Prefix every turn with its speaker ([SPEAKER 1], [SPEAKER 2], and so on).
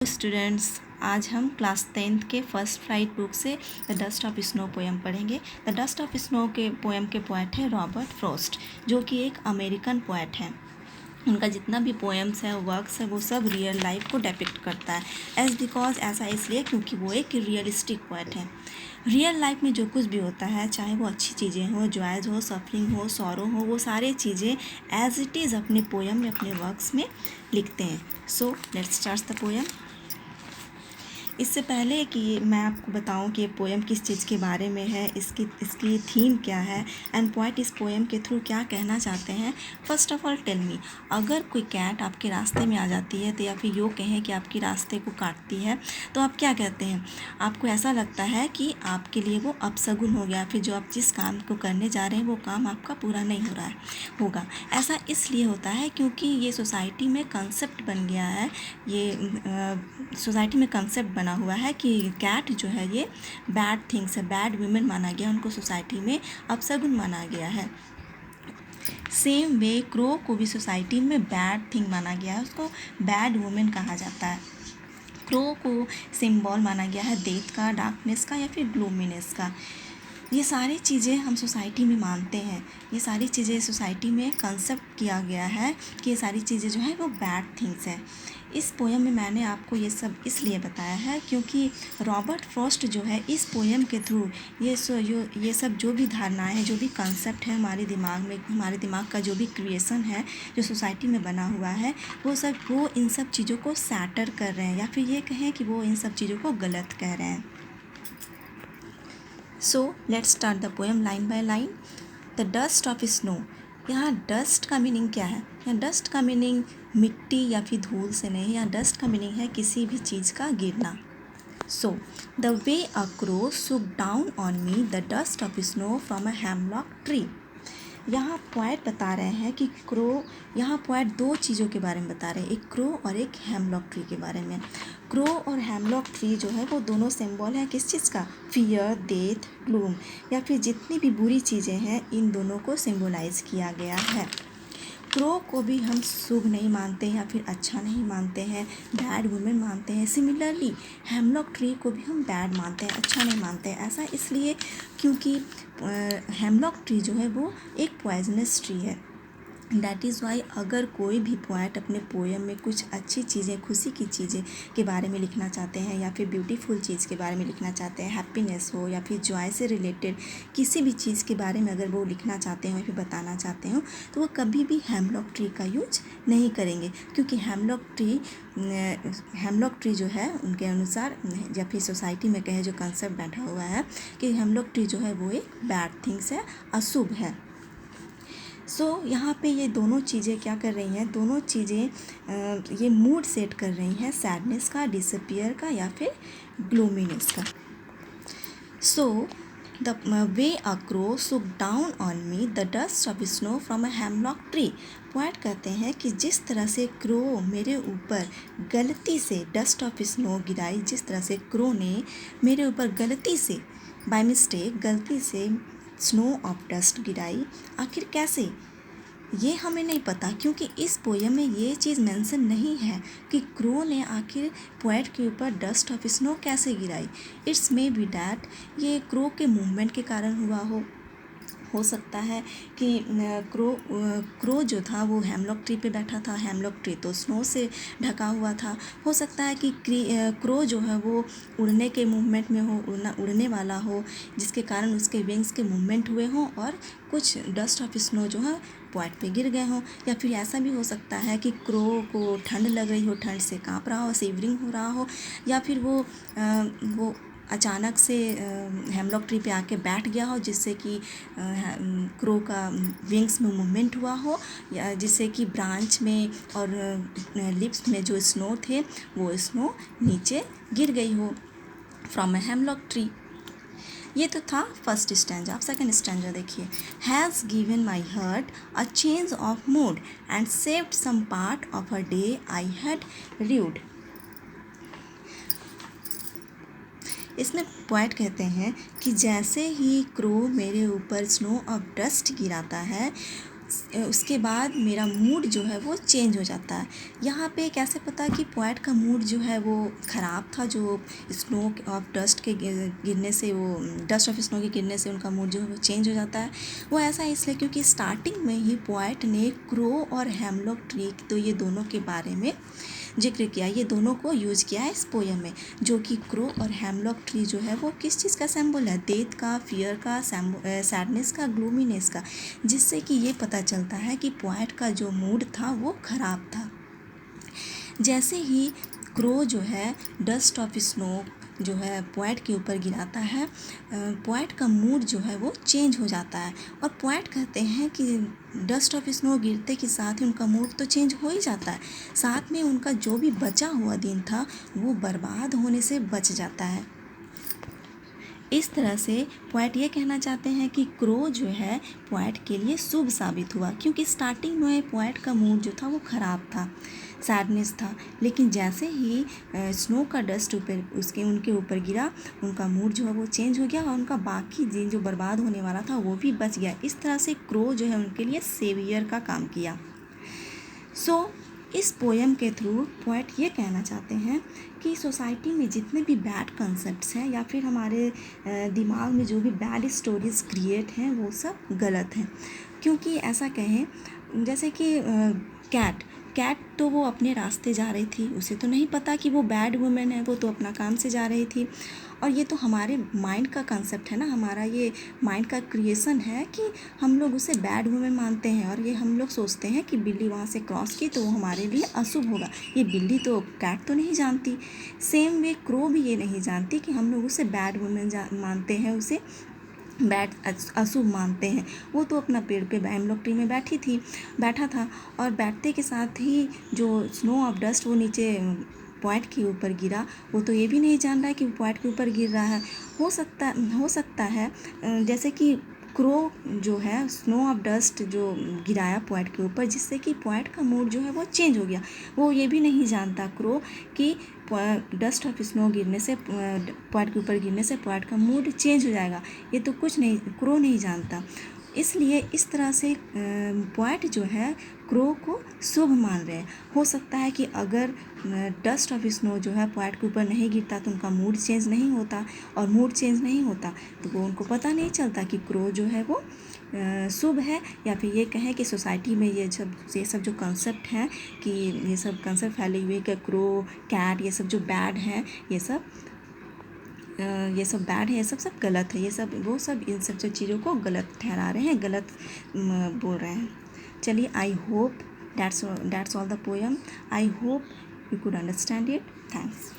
[SPEAKER 1] Students, आज हम class 10th के फर्स्ट फ्लाइट बुक से the dust of snow poem पढ़ेंगे। द डस्ट ऑफ स्नो के पोएम के पोएट है रॉबर्ट फ्रॉस्ट, जो कि एक अमेरिकन पोएट है। उनका जितना भी पोएम्स है, वर्क्स है, वो सब रियल लाइफ को डेपिक्ट करता है। ऐसा इसलिए क्योंकि वो एक रियलिस्टिक पोएट है। रियल लाइफ में जो कुछ भी होता है, चाहे वो अच्छी चीज़ें हो, जॉयज हो, सफरिंग हो, सॉरो हो, वो सारी चीज़ें एज इट इज़ अपने पोएम में, अपने वर्क्स में लिखते हैं। So let's start the poem. इससे पहले कि मैं आपको बताऊं कि ये पोएम किस चीज़ के बारे में है, इसकी थीम क्या है एंड पोएट इस पोएम के थ्रू क्या कहना चाहते हैं, first of all tell me, अगर कोई कैट आपके रास्ते में आ जाती है तो या फिर यूँ कहें कि आपके रास्ते को काटती है तो आप क्या कहते हैं? आपको ऐसा लगता है कि आपके लिए वो अपशगुन हो गया, फिर जो आप जिस काम को करने जा रहे हैं वो काम आपका पूरा नहीं हो रहा होगा। ऐसा इसलिए होता है क्योंकि ये सोसाइटी में कंसेप्ट बन गया है, ये सोसाइटी में कंसेप्ट बना हुआ है कि कैट जो है ये बैड थिंग्स है, बैड वुमेन माना गया, उनको सोसाइटी में अपशगुन माना गया है। सेम वे क्रो को भी सोसाइटी में बैड थिंग माना गया है, उसको बैड वुमेन कहा जाता है। क्रो को सिंबल माना गया है डेथ का, डार्कनेस का या फिर ग्लूमीनेस का। ये सारी चीज़ें हम सोसाइटी में मानते हैं, ये सारी चीज़ें सोसाइटी में कंसेप्ट किया गया है कि ये सारी चीज़ें जो है वो बैड थिंग्स हैं। इस पोएम में मैंने आपको ये सब इसलिए बताया है क्योंकि रॉबर्ट फ्रॉस्ट जो है इस पोएम के थ्रू ये सब जो भी धारणाएं हैं, जो भी कंसेप्ट है हमारे दिमाग में, हमारे दिमाग का जो भी क्रिएशन है जो सोसाइटी में बना हुआ है, वो इन सब चीज़ों को सैटर कर रहे हैं, या फिर ये कहें कि वो इन सब चीज़ों को गलत कह रहे हैं। So let's start the poem line by line. The dust of snow. यहाँ डस्ट का मीनिंग क्या है? यहाँ डस्ट का मीनिंग मिट्टी या फिर धूल से नहीं, यहाँ डस्ट का मीनिंग है किसी भी चीज़ का गिरना। So the way a crow shook down on me the dust of snow from a hemlock tree. यहाँ पोएट बता रहे हैं कि क्रो, यहाँ पोएट दो चीज़ों के बारे में बता रहे हैं, एक क्रो और एक हेमलॉक ट्री के बारे में। क्रो और हेमलॉक ट्री जो है वो दोनों सिंबल हैं किस चीज़ का? फियर, डेथ, ग्लूम, या फिर जितनी भी बुरी चीज़ें हैं इन दोनों को सिंबलाइज किया गया है। क्रो को भी हम शुभ नहीं मानते हैं या फिर अच्छा नहीं मानते हैं, बैड वुमेन मानते हैं। सिमिलरली हेमलॉक ट्री को भी हम बैड मानते हैं, अच्छा नहीं मानते हैं। ऐसा इसलिए क्योंकि हेमलॉक ट्री जो है वो एक पॉइजनस ट्री है। दैट इज़ वाई अगर कोई भी पोएट अपने पोएम में कुछ अच्छी चीज़ें, खुशी की चीज़ें के बारे में लिखना चाहते हैं या फिर ब्यूटीफुल चीज़ के बारे में लिखना चाहते हैं, हैप्पीनेस हो या फिर जॉय से रिलेटेड किसी भी चीज़ के बारे में अगर वो लिखना चाहते हैं या फिर बताना चाहते हो, तो वो कभी भी हेमलॉक ट्री का यूज नहीं करेंगे, क्योंकि हेमलॉक ट्री जो है उनके अनुसार या फिर सोसाइटी में कहे जो कंसेप्ट बैठा हुआ है कि हेमलॉक ट्री जो है वो एक बैड थिंग्स है, अशुभ है। सो यहाँ पे ये दोनों चीज़ें क्या कर रही हैं? दोनों चीज़ें ये मूड सेट कर रही हैं, सैडनेस का, डिसअपियर का या फिर ग्लूमीनेस का। So the way a crow shook down on me the dust of snow from a hemlock tree. Poet कहते हैं कि जिस तरह से क्रो मेरे ऊपर गलती से डस्ट ऑफ स्नो गिराई, जिस तरह से क्रो ने मेरे ऊपर गलती से, बाय मिस्टेक, गलती से स्नो ऑफ डस्ट गिराई। आखिर कैसे, ये हमें नहीं पता, क्योंकि इस पोएम में ये चीज़ मेंशन नहीं है कि क्रो ने आखिर पोएट के ऊपर डस्ट ऑफ स्नो कैसे गिराई। इट्स मे बी डैट ये क्रो के मूवमेंट के कारण हुआ हो सकता है कि क्रो जो था वो हेमलॉक ट्री पे बैठा था, हेमलॉक ट्री तो स्नो से ढका हुआ था। हो सकता है कि क्रो जो है वो उड़ने के मूवमेंट में हो, उड़ने वाला हो, जिसके कारण उसके विंग्स के मूवमेंट हुए हों और कुछ डस्ट ऑफ स्नो जो है पोएट पे गिर गए हों। या फिर ऐसा भी हो सकता है कि क्रो को ठंड लग रही हो, ठंड से काँप रहा हो, शिवरिंग हो रहा हो, या फिर वो अचानक से हेमलॉक ट्री पे आके बैठ गया हो, जिससे कि क्रो का विंग्स में मूवमेंट हुआ हो, या जिससे कि ब्रांच में और लिप्स में जो स्नो थे वो स्नो नीचे गिर गई हो फ्रॉम अ हेमलॉक ट्री। ये तो था फर्स्ट स्टैंजा। आप सेकंड स्टैंजा देखिए। Has given my heart a change of mood and saved some part of a day I had rued. इसमें पोएट कहते हैं कि जैसे ही क्रो मेरे ऊपर स्नो ऑफ डस्ट गिराता है, उसके बाद मेरा मूड जो है वो चेंज हो जाता है। यहाँ पे कैसे पता कि पोएट का मूड जो है वो ख़राब था, जो स्नो ऑफ डस्ट के गिरने से, वो डस्ट ऑफ स्नो के गिरने से उनका मूड जो है वो चेंज हो जाता है। वो ऐसा इसलिए क्योंकि स्टार्टिंग में ही पोएट ने क्रो और हेमलॉक ट्री, तो ये दोनों के बारे में जिक्र किया, ये दोनों को यूज़ किया है इस पोएम में। जो कि क्रो और हेमलॉक ट्री जो है वो किस चीज़ का सिंबल है? डेथ का, फियर का, सैडनेस का, ग्लूमीनेस का, जिससे कि ये पता चलता है कि पोएट का जो मूड था वो ख़राब था। जैसे ही क्रो जो है डस्ट ऑफ स्नो जो है पोएट के ऊपर गिराता है, पोएट का मूड जो है वो चेंज हो जाता है। और पोएट कहते हैं कि डस्ट ऑफ स्नो गिरते के साथ ही उनका मूड तो चेंज हो ही जाता है, साथ में उनका जो भी बचा हुआ दिन था वो बर्बाद होने से बच जाता है। इस तरह से पोएट ये कहना चाहते हैं कि क्रो जो है पोएट के लिए शुभ साबित हुआ, क्योंकि स्टार्टिंग में पोएट का मूड जो था वो ख़राब था, सैडनेस था, लेकिन जैसे ही स्नो का डस्ट उनके ऊपर गिरा, उनका मूड जो है वो चेंज हो गया और उनका बाकी दिन जो बर्बाद होने वाला था वो भी बच गया। इस तरह से क्रो जो है उनके लिए सेवियर का काम किया। इस पोएम के थ्रू पोएट ये कहना चाहते हैं कि सोसाइटी में जितने भी बैड कंसेप्ट्स हैं या फिर हमारे दिमाग में जो भी बैड स्टोरीज़ क्रिएट हैं वो सब गलत हैं। क्योंकि ऐसा कहें जैसे कि कैट तो वो अपने रास्ते जा रही थी, उसे तो नहीं पता कि वो बैड वुमेन है, वो तो अपना काम से जा रही थी। और ये तो हमारे माइंड का कंसेप्ट है ना, हमारा ये माइंड का क्रिएशन है कि हम लोग उसे बैड वुमेन मानते हैं और ये हम लोग सोचते हैं कि बिल्ली वहाँ से क्रॉस की तो वो हमारे लिए अशुभ होगा। ये बिल्ली तो कैट तो नहीं जानती। सेम वे क्रो भी ये नहीं जानती कि हम लोग उसे बैड वुमेन मानते हैं, उसे बैठ अशुभ मानते हैं। वो तो अपना पेड़ पे हेमलॉक ट्री में बैठा था और बैठते के साथ ही जो स्नो ऑफ डस्ट वो नीचे पोएट के ऊपर गिरा, वो तो ये भी नहीं जान रहा है कि पोएट के ऊपर गिर रहा है। हो सकता है जैसे कि क्रो जो है स्नो ऑफ डस्ट जो गिराया पोएट के ऊपर, जिससे कि पोएट का मूड जो है वो चेंज हो गया। वो ये भी नहीं जानता क्रो कि डस्ट ऑफ स्नो गिरने से, पोएट के ऊपर गिरने से पोएट का मूड चेंज हो जाएगा। ये तो कुछ नहीं, क्रो नहीं जानता। इसलिए इस तरह से पोएट जो है क्रो को शुभ मान रहे हैं। हो सकता है कि अगर डस्ट ऑफ स्नो जो है पोएट के ऊपर नहीं गिरता तो उनका मूड चेंज नहीं होता, और मूड चेंज नहीं होता तो वो उनको पता नहीं चलता कि क्रो जो है वो शुभ है। या फिर ये कहें कि सोसाइटी में ये सब जो कंसेप्ट हैं, कि ये सब कंसेप्ट फैले हुए कि क्रो, कैट, ये सब जो बैड हैं, ये सब बैड है, ये सब गलत है। ये सब वो सब इन सब चीज़ों को गलत ठहरा रहे हैं, गलत बोल रहे हैं। चलिए, I hope that's all the poem. I hope you could understand it. Thanks.